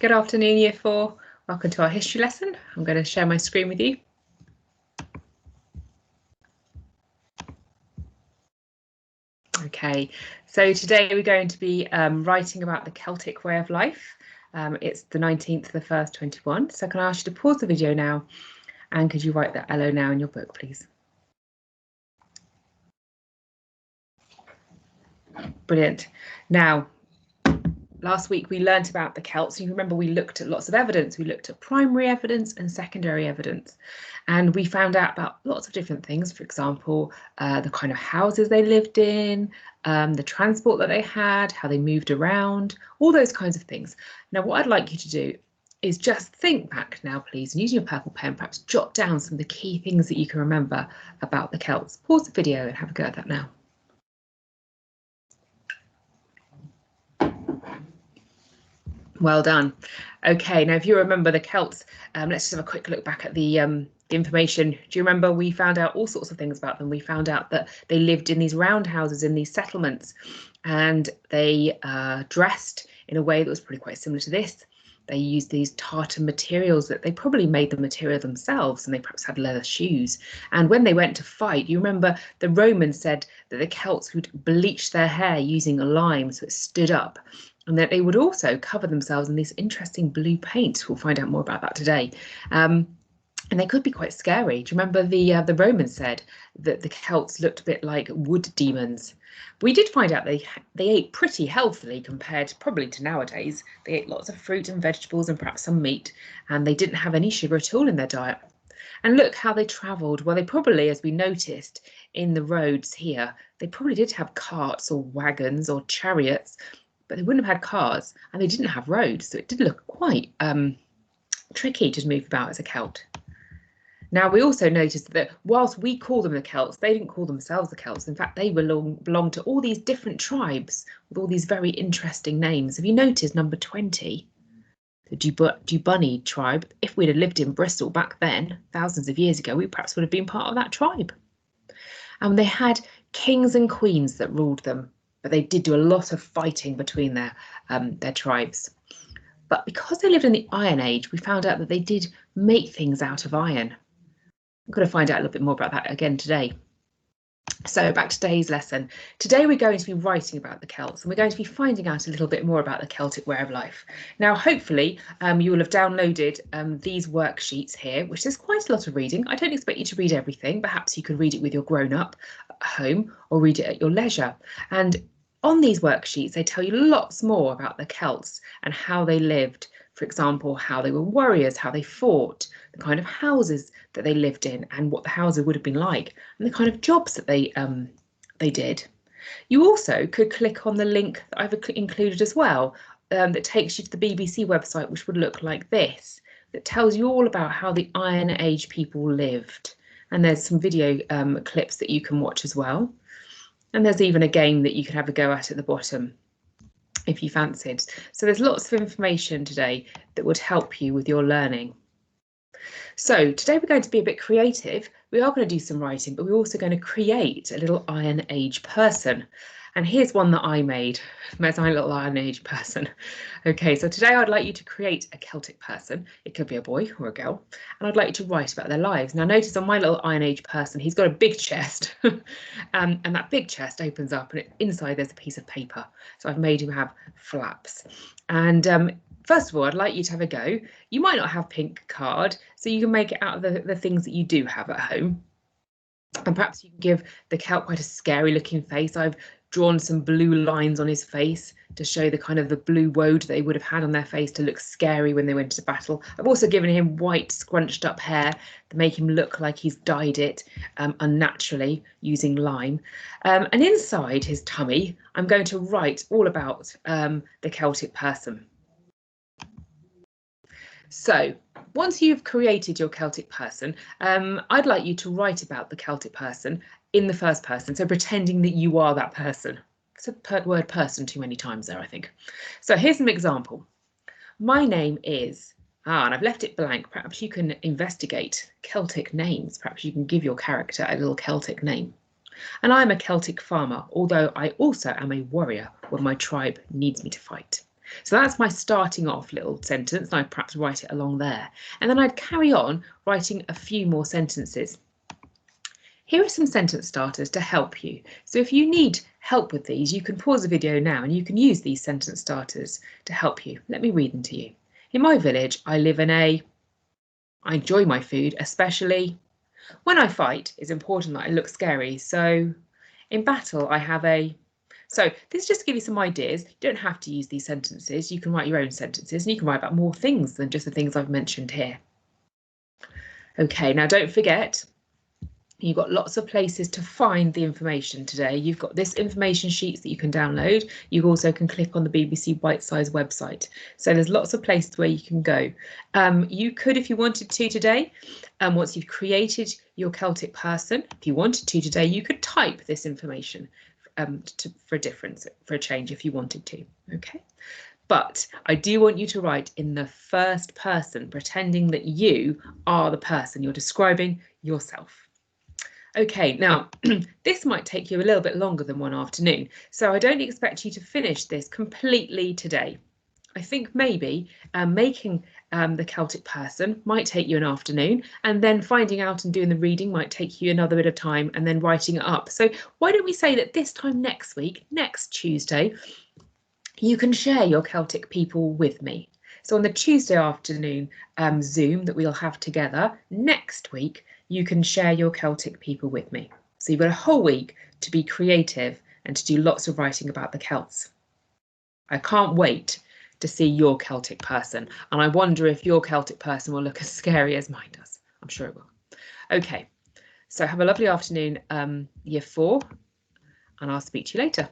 Good afternoon, Year 4. Welcome to our history lesson. I'm going to share my screen with you. Okay, so today we're going to be writing about the Celtic way of life. It's the 19th of the 1st, 21. So can I ask you to pause the video now, and could you write that hello now in your book, please? Brilliant. Now, last week we learnt about the Celts. You remember we looked at lots of evidence. We looked at primary evidence and secondary evidence, and we found out about lots of different things. For example, the kind of houses they lived in, the transport that they had, how they moved around, all those kinds of things. Now, what I'd like you to do is just think back now, please, and using your purple pen, perhaps jot down some of the key things that you can remember about the Celts. Pause the video and have a go at that now. Well done. Okay, now if you remember the Celts, let's just have a quick look back at the information. Do you remember we found out all sorts of things about them? We found out that they lived in these round houses in these settlements, and they dressed in a way that was probably quite similar to this. They used these tartan materials that they probably made the material themselves, and they perhaps had leather shoes. And when they went to fight, you remember the Romans said that the Celts would bleach their hair using a lime so it stood up, and that they would also cover themselves in this interesting blue paint. We'll find out more about that today. And they could be quite scary. Do you remember the Romans said that the Celts looked a bit like wood demons? We did find out they ate pretty healthily compared probably to nowadays. They ate lots of fruit and vegetables and perhaps some meat, and they didn't have any sugar at all in their diet. And look how they travelled. Well, they probably, as we noticed in the roads here, they probably did have carts or wagons or chariots, but they wouldn't have had cars, and they didn't have roads, so it did look quite tricky to move about as a Celt. Now, we also noticed that whilst we call them the Celts, they didn't call themselves the Celts. In fact, they belong to all these different tribes with all these very interesting names. Have you noticed number 20, the Dubunni tribe? If we'd have lived in Bristol back then, thousands of years ago, we perhaps would have been part of that tribe. And they had kings and queens that ruled them, but they did do a lot of fighting between their tribes. But because they lived in the Iron Age, we found out that they did make things out of iron. I'm going to find out a little bit more about that again today. So back to today's lesson. Today we're going to be writing about the Celts, and we're going to be finding out a little bit more about the Celtic way of life. Now, hopefully you will have downloaded these worksheets here, which is quite a lot of reading. I don't expect you to read everything. Perhaps you could read it with your grown-up at home or read it at your leisure. And on these worksheets, they tell you lots more about the Celts and how they lived. For example, how they were warriors, how they fought, the kind of houses that they lived in and what the houses would have been like, and the kind of jobs that they did. You also could click on the link that I've included as well, that takes you to the BBC website, which would look like this, that tells you all about how the Iron Age people lived. And there's some video clips that you can watch as well. And there's even a game that you can have a go at the bottom if you fancied. So there's lots of information today that would help you with your learning. So today we're going to be a bit creative. We are going to do some writing, but we're also going to create a little Iron Age person. And here's one that I made. There's my little Iron Age person. Okay, so today I'd like you to create a Celtic person. It could be a boy or a girl. And I'd like you to write about their lives. Now notice on my little Iron Age person, he's got a big chest. And that big chest opens up, and inside there's a piece of paper. So I've made him have flaps. And first of all, I'd like you to have a go. You might not have pink card, so you can make it out of the things that you do have at home. And perhaps you can give the Celt quite a scary looking face. I've drawn some blue lines on his face to show the kind of the blue woad they would have had on their face to look scary when they went to battle. I've also given him white scrunched up hair to make him look like he's dyed it unnaturally using lime. And inside his tummy, I'm going to write all about the Celtic person. So once you've created your Celtic person, I'd like you to write about the Celtic person in the first person, so pretending that you are that person. It's a word person too many times there, I think. So here's an example. My name is, and I've left it blank. Perhaps you can investigate Celtic names. Perhaps you can give your character a little Celtic name. And I'm a Celtic farmer, although I also am a warrior when my tribe needs me to fight. So that's my starting off little sentence, and I'd perhaps write it along there. And then I'd carry on writing a few more sentences. Here are some sentence starters to help you. So if you need help with these, you can pause the video now and you can use these sentence starters to help you. Let me read them to you. In my village, I live in a... I enjoy my food, especially... When I fight, it's important that I look scary. So in battle, I have a... So this is just to give you some ideas. You don't have to use these sentences. You can write your own sentences and you can write about more things than just the things I've mentioned here. Okay, now don't forget, you've got lots of places to find the information today. You've got this information sheets that you can download. You also can click on the BBC Bite Size website. So there's lots of places where you can go. You could, if you wanted to today, once you've created your Celtic person, if you wanted to today, you could type this information for a change if you wanted to. Okay. But I do want you to write in the first person, pretending that you are the person. You're describing yourself. Okay, now this might take you a little bit longer than one afternoon, so I don't expect you to finish this completely today. I think maybe making the Celtic person might take you an afternoon, and then finding out and doing the reading might take you another bit of time, and then writing it up. So why don't we say that this time next week, next Tuesday, you can share your Celtic people with me. So on the Tuesday afternoon Zoom that we'll have together next week, you can share your Celtic people with me. So you've got a whole week to be creative and to do lots of writing about the Celts. I can't wait to see your Celtic person, and I wonder if your Celtic person will look as scary as mine does. I'm sure it will. Okay, so have a lovely afternoon, Year 4, and I'll speak to you later.